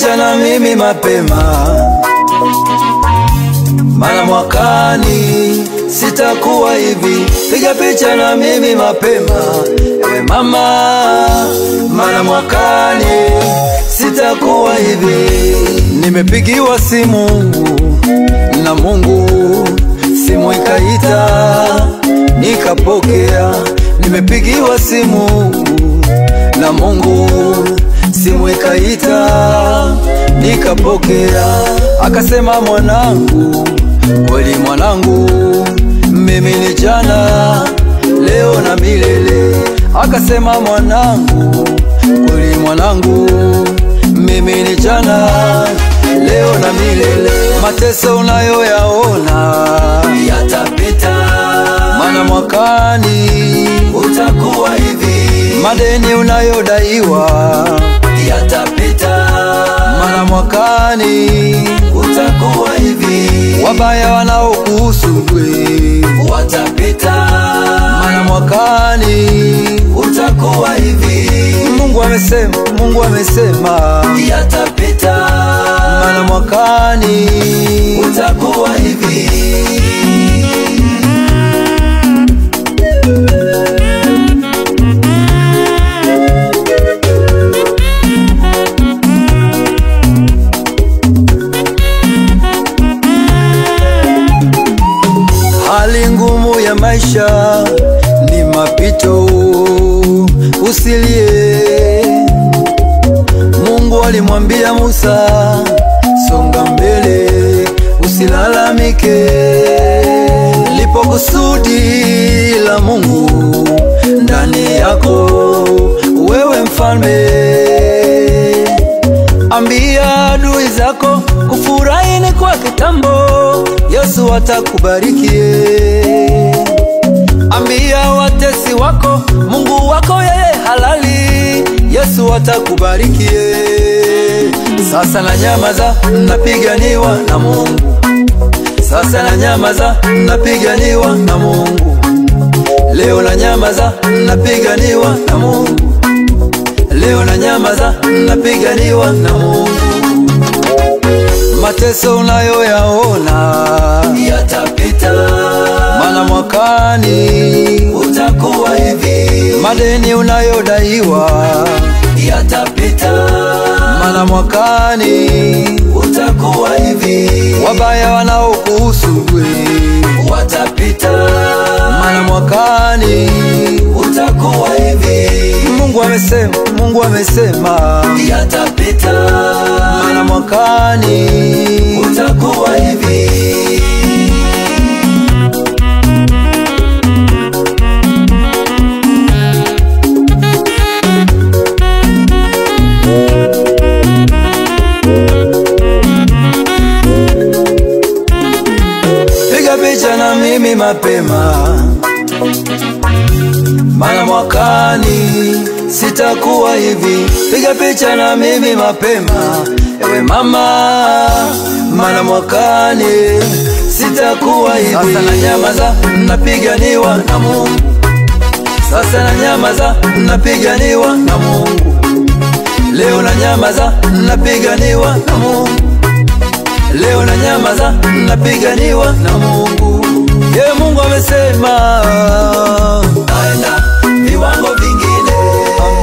picha na mimi mapema, maana mwakani sitakuwa hivi. Piga picha na mimi mapema, ewe mama, maana mwakani sitakuwa hivi. Nimepigiwa simu na Mungu, simu ikaita nikapokea. Nimepigiwa simu na Mungu, simu ikaita nikapokea. Akasema, mwanangu, kweli mwanangu, mimi ni jana, leo na milele. Akasema, mwanangu, kweli mwanangu, mimi ni jana, leo na milele. Mateso unayoyaona yatapita, maana mwakani utakuwa hivi. Madeni unayodaiwa yatapita, maana mwakani utakuwa hivi. Wabaya wanaokuhusu watapita, maana mwakani utakuwa hivi. Mungu amesema yatapita, maana mwakani utakuwa hivi. Hali ngumu ya maisha ni mapito, usilie. Mungu alimwambia Musa, songa mbele, usilalamike. Lipo kusudi la Mungu ndani yako, wewe mfalme. Ambia adui zako kufurahi ni kwa kitambo, Yesu atakubariki. Ambia watesi wako Mungu wako yeye halali, Yesu atakubariki. Sasa na nyamaza, napiganiwa na Mungu. Sasa na nyamaza, napiganiwa na Mungu. Leo na nyamaza, napiganiwa na Mungu. Leo na nyamaza, napiganiwa na Mungu. Mateso unayoyaona yatapita, maana mwakani utakuwa hivi. Madeni unayodaiwa yatapita, maana mwakani utakuwa hivi. Wabaya wanaokuhusu watapita, maana mwakani utakuwa hivi. Mungu amesema yatapita, maana mwakani utakuwa hivi. Piga picha na mimi mapema, maana mwakani sitakuwa hivi. Piga picha na mimi mapema, ewe mama, maana mwakani sitakuwa hivi. Sasa na nyamaza, napiganiwa na Mungu. Sasa na nyamaza, napiganiwa na Mungu. Leo na nyamaza, napiganiwa na Mungu. Leo na nyamaza, napiganiwa na Mungu. Mungu amesema naenda viwango vingine.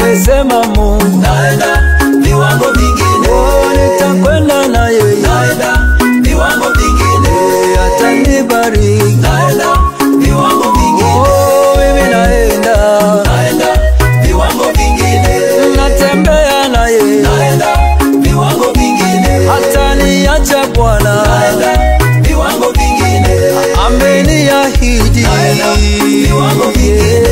Amesema Mungu naenda viwango vingine. Nitakwenda na yeye, naenda viwango vingine. Atanibariki, naenda viwango vingine. Mimi naenda viwango vingine. Natembea na yeye, naenda viwango vingine. Hataniacha Bwana, naenda viwango vingine. Ameniahidi viwango vingine.